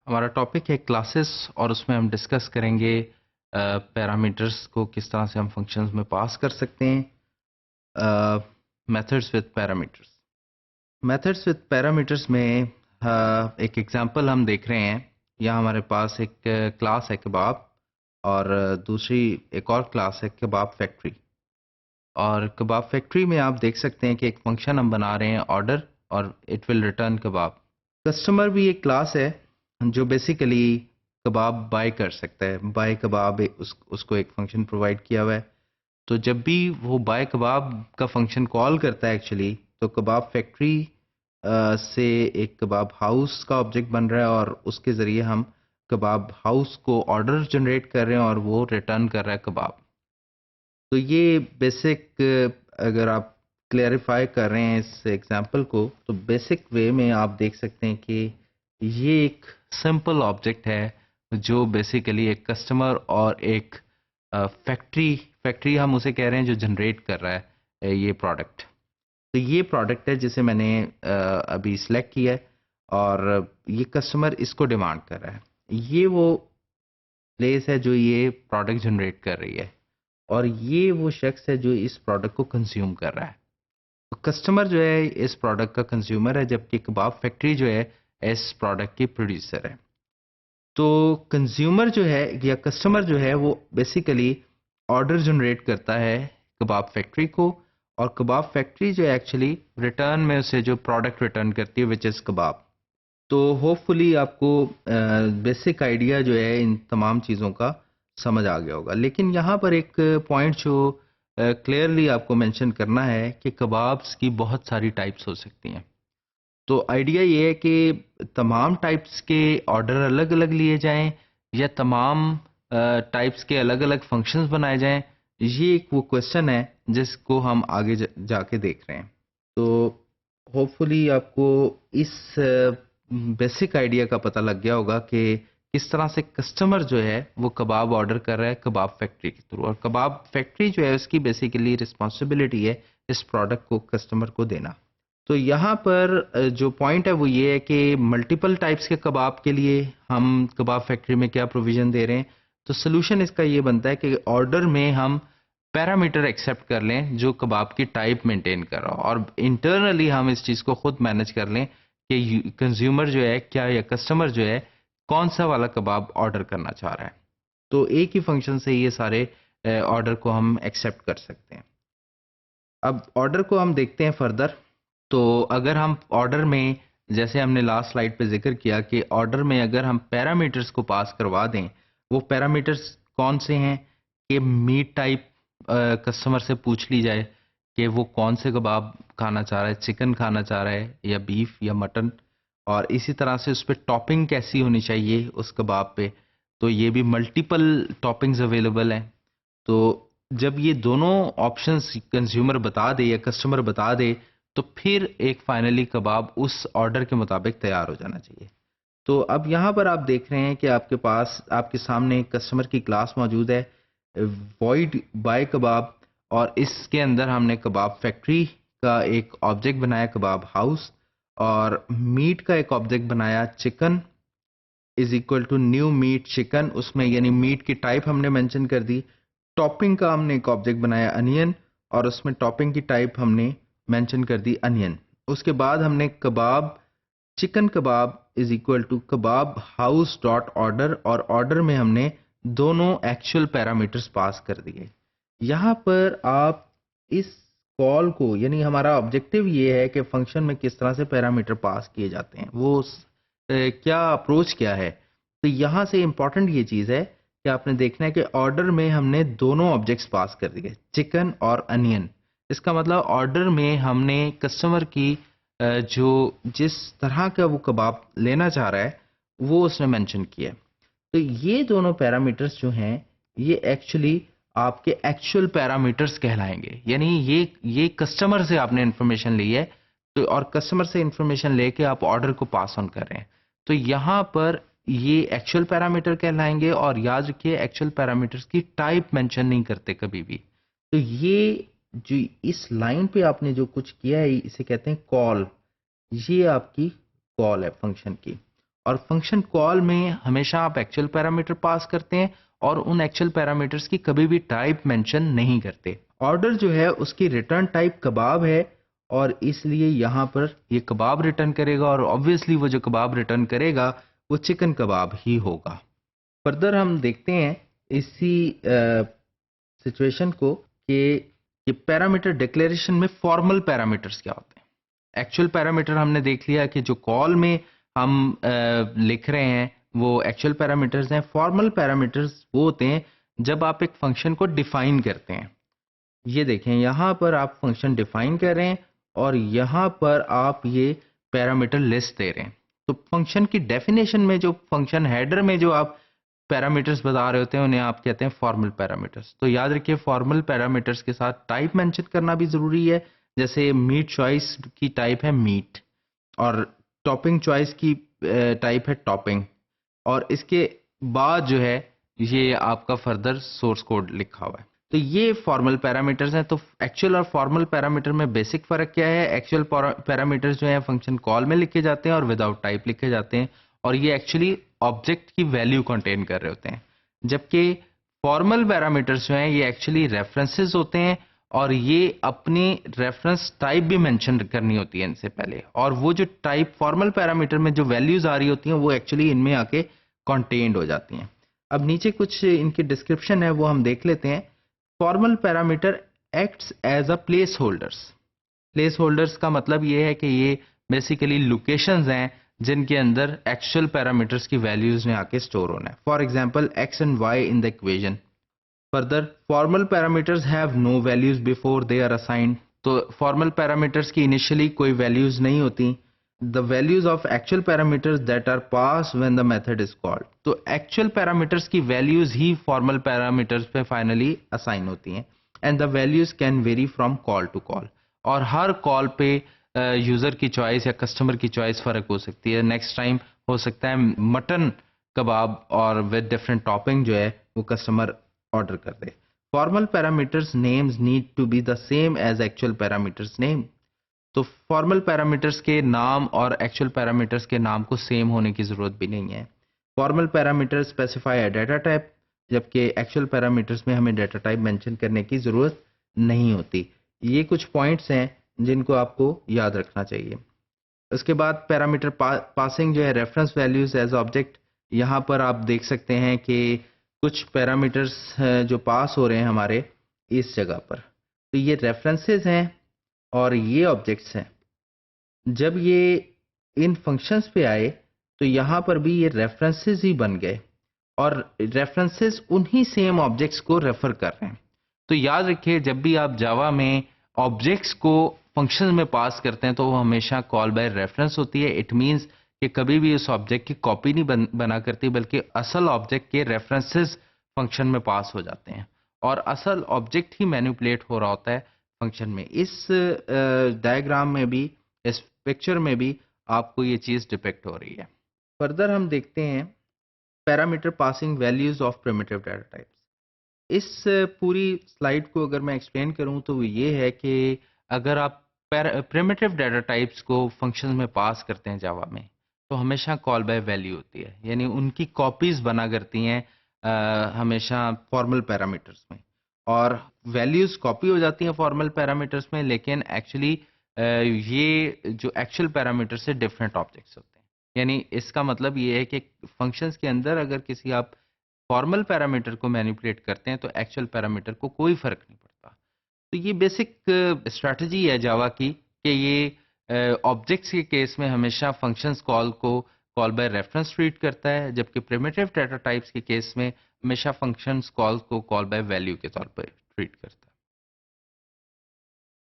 हमारा टॉपिक है क्लासेस और उसमें हम डिस्कस करेंगे पैरामीटर्स को किस तरह से हम फंक्शंस में पास कर सकते हैं। Methods with parameters. Methods with parameters में एक एग्जांपल हम देख रहे हैं। यहाँ हमारे पास एक क्लास है कबाब और दूसरी एक और क्लास है कबाब फैक्ट्री। और कबाब फैक्ट्री में आप देख सकते हैं कि एक फंक्शन हम बना रहे हैं ऑर्डर और it will return kebab. Customer भी एक क्लास है जो बेसिकली कबाब बाय कर सकता है। बाय कबाब उसको एक फंक्शन प्रोवाइड किया हुआ है। तो जब भी वो बाय कबाब का फंक्शन कॉल करता है एक्चुअली, तो कबाब फैक्ट्री से एक कबाब हाउस का ऑब्जेक्ट बन रहा है और उसके ज़रिए हम कबाब हाउस को ऑर्डर जनरेट कर रहे हैं और वो रिटर्न कर रहा है कबाब। तो ये बेसिक, अगर आप क्लैरिफाई कर रहे हैं इस एग्जांपल को, तो बेसिक वे में आप देख सकते हैं कि ये एक सिंपल ऑब्जेक्ट है जो बेसिकली एक कस्टमर और एक फैक्ट्री हम उसे कह रहे हैं जो जनरेट कर रहा है ये प्रोडक्ट। तो ये प्रोडक्ट है जिसे मैंने अभी सिलेक्ट किया है और ये कस्टमर इसको डिमांड कर रहा है। ये वो प्लेस है जो ये प्रोडक्ट जनरेट कर रही है और ये वो शख्स है जो इस प्रोडक्ट को कंज्यूम कर रहा है। तो कस्टमर जो है इस प्रोडक्ट का कंज्यूमर है, जबकि कबाब फैक्ट्री जो है इस प्रोडक्ट की प्रोड्यूसर है। तो कंज्यूमर जो है या कस्टमर जो है वो बेसिकली ऑर्डर जनरेट करता है कबाब फैक्ट्री को, और कबाब फैक्ट्री जो है एक्चुअली रिटर्न में उसे जो प्रोडक्ट रिटर्न करती है विच इज़ कबाब। तो होपफुली आपको बेसिक आइडिया जो है इन तमाम चीज़ों का समझ आ गया होगा। लेकिन यहाँ पर एक पॉइंट जो क्लियरली आपको मेंशन करना है कि कबाब्स की बहुत सारी टाइप्स हो सकती हैं। तो आइडिया ये है कि तमाम टाइप्स के ऑर्डर अलग अलग लिए जाएं या तमाम टाइप्स के अलग अलग फंक्शंस बनाए जाएं। ये एक वो क्वेश्चन है जिसको हम आगे जाके देख रहे हैं। तो होपफुली आपको इस बेसिक आइडिया का पता लग गया होगा कि किस तरह से कस्टमर जो है वो कबाब ऑर्डर कर रहा है कबाब फैक्ट्री के थ्रू, और कबाब फैक्ट्री जो है उसकी बेसिकली रिस्पॉन्सिबिलिटी है इस प्रोडक्ट को कस्टमर को देना। तो यहाँ पर जो पॉइंट है वो ये है कि मल्टीपल टाइप्स के कबाब के लिए हम कबाब फैक्ट्री में क्या प्रोविजन दे रहे हैं। तो सोल्यूशन इसका ये बनता है कि ऑर्डर में हम पैरामीटर एक्सेप्ट कर लें जो कबाब की टाइप मेंटेन कर रहा हो, और इंटरनली हम इस चीज़ को खुद मैनेज कर लें कि कंज्यूमर जो है क्या या कस्टमर जो है कौन सा वाला कबाब ऑर्डर करना चाह रहा है। तो एक ही फंक्शन से ये सारे ऑर्डर को हम एक्सेप्ट कर सकते हैं। अब ऑर्डर को हम देखते हैं फर्दर। तो अगर हम ऑर्डर में, जैसे हमने लास्ट स्लाइड पे जिक्र किया कि ऑर्डर में अगर हम पैरामीटर्स को पास करवा दें, वो पैरामीटर्स कौन से हैं कि मीट टाइप कस्टमर से पूछ ली जाए कि वो कौन से कबाब खाना चाह रहा है, चिकन खाना चाह रहा है या बीफ या मटन, और इसी तरह से उस पर टॉपिंग कैसी होनी चाहिए उस कबाब पे। तो ये भी मल्टीपल टॉपिंग्स अवेलेबल हैं। तो जब ये दोनों ऑप्शंस कंज्यूमर बता दे या कस्टमर बता दे, तो फिर एक फाइनली कबाब उस ऑर्डर के मुताबिक तैयार हो जाना चाहिए। तो अब यहाँ पर आप देख रहे हैं कि आपके पास, आपके सामने एक कस्टमर की क्लास मौजूद है वॉइड बाय कबाब, और इसके अंदर हमने कबाब फैक्ट्री का एक ऑब्जेक्ट बनाया कबाब हाउस, और मीट का एक ऑब्जेक्ट बनाया chicken is equal to new meat chicken, उसमें यानी मीट की टाइप हमने मेंशन कर दी। टॉपिंग का हमने एक ऑब्जेक्ट बनाया अनियन, और उसमें टॉपिंग की टाइप हमने मेंशन कर दी अनियन। उसके बाद हमने kebab chicken kebab is equal to kebab house dot order, और ऑर्डर में हमने दोनों एक्चुअल पैरामीटर्स पास कर दिए। यहाँ पर आप इस कॉल को, यानी हमारा ऑब्जेक्टिव ये है कि फंक्शन में किस तरह से पैरामीटर पास किए जाते हैं, वो क्या अप्रोच क्या है। तो यहाँ से इंपॉर्टेंट ये चीज़ है कि आपने देखना है कि ऑर्डर में हमने दोनों ऑब्जेक्ट्स पास कर दिए, चिकन और अनियन। इसका मतलब ऑर्डर में हमने कस्टमर की जो जिस तरह का वो कबाब लेना चाह रहा है वो उसने मेंशन किया है। तो ये दोनों पैरामीटर्स जो हैं ये एक्चुअली आपके एक्चुअल पैरामीटर्स कहलाएंगे। यानी ये कस्टमर से आपने इंफॉर्मेशन ली है, तो और कस्टमर से इंफॉर्मेशन लेके आप ऑर्डर को पास ऑन कर रहे हैं। तो यहाँ पर ये एक्चुअल पैरामीटर कहलाएंगे, और याद रखिए एक्चुअल पैरामीटर्स की टाइप मेंशन नहीं करते कभी भी। तो ये जो इस लाइन पे आपने जो कुछ किया है इसे कहते हैं कॉल। ये आपकी कॉल है फंक्शन की। और फंक्शन कॉल में हमेशा आप एक्चुअल पैरामीटर पास करते हैं और उन एक्चुअल पैरामीटर्स की कभी भी टाइप मेंशन नहीं करते। ऑर्डर जो है उसकी रिटर्न टाइप कबाब है और इसलिए यहाँ पर ये कबाब रिटर्न करेगा और ऑब्वियसली वो जो कबाब रिटर्न करेगा वो चिकन कबाब ही होगा। फर्दर हम देखते हैं इसी सिचुएशन को कि ये पैरामीटर डिक्लेरेशन में फॉर्मल पैरामीटर्स क्या होते हैं। एक्चुअल पैरामीटर हमने देख लिया कि जो कॉल में हम लिख रहे हैं वो एक्चुअल पैरामीटर्स हैं। फॉर्मल पैरामीटर्स वो होते हैं जब आप एक फंक्शन को डिफाइन करते हैं। ये देखें यहाँ पर आप फंक्शन डिफाइन कर रहे हैं और यहाँ पर आप ये पैरामीटर लिस्ट दे रहे हैं। तो फंक्शन की डेफिनेशन में जो फंक्शन हेडर में जो आप पैरामीटर्स बता रहे होते हैं उन्हें आप कहते हैं फॉर्मल पैरामीटर्स। तो याद रखिए फॉर्मल पैरामीटर्स के साथ टाइप मेंशन करना भी जरूरी है। जैसे मीट चॉइस की टाइप है मीट और टॉपिंग चॉइस की टाइप है टॉपिंग और इसके बाद जो है ये आपका फर्दर सोर्स कोड लिखा हुआ है। तो ये फॉर्मल पैरामीटर्स हैं। तो एक्चुअल और फॉर्मल पैरामीटर में बेसिक फर्क क्या है? एक्चुअल पैरामीटर्स जो है फंक्शन कॉल में लिखे जाते हैं और विदाउट टाइप लिखे जाते हैं और ये एक्चुअली ऑब्जेक्ट की वैल्यू कंटेन कर रहे होते हैं, जबकि फॉर्मल पैरामीटर्स जो हैं ये एक्चुअली रेफरेंसेस होते हैं और ये अपनी रेफरेंस टाइप भी मेंशन करनी होती है इनसे पहले। और वो जो टाइप फॉर्मल पैरामीटर में जो वैल्यूज आ रही होती हैं वो एक्चुअली इनमें आके कंटेन्ड हो जाती हैं। अब नीचे कुछ इनकी डिस्क्रिप्शन है वो हम देख लेते हैं। Formal parameter acts as a place holders. Place holders का मतलब ये है कि ये बेसिकली लोकेशंस हैं जिनके अंदर एक्चुअल पैरामीटर्स की वैल्यूज ने आके स्टोर होना है। For example X and Y in the equation. Further formal parameters have no values before they are assigned. तो फॉर्मल पैरामीटर्स की इनिशियली कोई वैल्यूज नहीं होती। The values of actual parameters that are pass when the method is called. तो actual parameters की values ही formal parameters पे finally assign होती हैं and the values can vary from call to call. और हर कॉल पे यूजर की चॉइस या कस्टमर की चॉइस फर्क हो सकती है। नेक्स्ट टाइम हो सकता है मटन कबाब और विद डिफरेंट टॉपिंग जो है वो कस्टमर ऑर्डर कर दे। Formal parameters names need to be the same as actual parameters name. तो फॉर्मल पैरामीटर्स के नाम और एक्चुअल पैरामीटर्स के नाम को सेम होने की जरूरत भी नहीं है। फॉर्मल पैरामीटर स्पेसिफाई अ डाटा टाइप, जबकि एक्चुअल पैरामीटर्स में हमें डाटा टाइप मेंशन करने की जरूरत नहीं होती। ये कुछ पॉइंट्स हैं जिनको आपको याद रखना चाहिए। उसके बाद पैरामीटर पासिंग जो है रेफरेंस वैल्यूज एज ऑब्जेक्ट। यहाँ पर आप देख सकते हैं कि कुछ पैरामीटर्स जो पास हो रहे हैं हमारे इस जगह पर, तो ये रेफरेंसेस हैं और ये ऑब्जेक्ट्स हैं। जब ये इन फंक्शंस पे आए तो यहाँ पर भी ये रेफरेंसेस ही बन गए और रेफरेंसेस उन्हीं सेम ऑब्जेक्ट्स को रेफर कर रहे हैं। तो याद रखिए जब भी आप जावा में ऑब्जेक्ट्स को फंक्शंस में पास करते हैं तो वो हमेशा कॉल बाय रेफरेंस होती है। इट मींस कि कभी भी उस ऑब्जेक्ट की कॉपी नहीं बना करती, बल्कि असल ऑब्जेक्ट के रेफरेंसेस फंक्शन में पास हो जाते हैं और असल ऑब्जेक्ट ही मैनिपुलेट हो रहा होता है फंक्शन में। इस डायग्राम में भी, इस पिक्चर में भी आपको ये चीज डिपिक्ट हो रही है। फर्दर हम देखते हैं parameter passing values of primitive data types. इस पूरी स्लाइड को अगर मैं एक्सप्लेन करूं तो वो ये है कि अगर आप प्रिमिटिव डाटा टाइप्स को फंक्शंस में पास करते हैं जावा में तो हमेशा कॉल बाय वैल्यू होती है, यानी उनकी कॉपीज बना करती हैं हमेशा फॉर्मल पैरामीटर्स में और वैल्यूज कॉपी हो जाती हैं फॉर्मल पैरामीटर्स में, लेकिन एक्चुअली ये जो एक्चुअल पैरामीटर्स से डिफरेंट ऑब्जेक्ट्स होते हैं। यानी इसका मतलब ये है कि फंक्शंस के अंदर अगर किसी आप फॉर्मल पैरामीटर को मैनिपुलेट करते हैं तो एक्चुअल पैरामीटर को कोई फर्क नहीं पड़ता। तो ये बेसिक स्ट्रैटेजी है जावा की कि ये ऑब्जेक्ट्स के केस में हमेशा फंक्शंस कॉल को कॉल बाय रेफरेंस ट्रीट करता है, जबकि प्रिमिटिव डाटा टाइप्स के केस में हमेशा फंक्शंस कॉल को कॉल बाय वैल्यू के तौर पर ट्रीट करता है।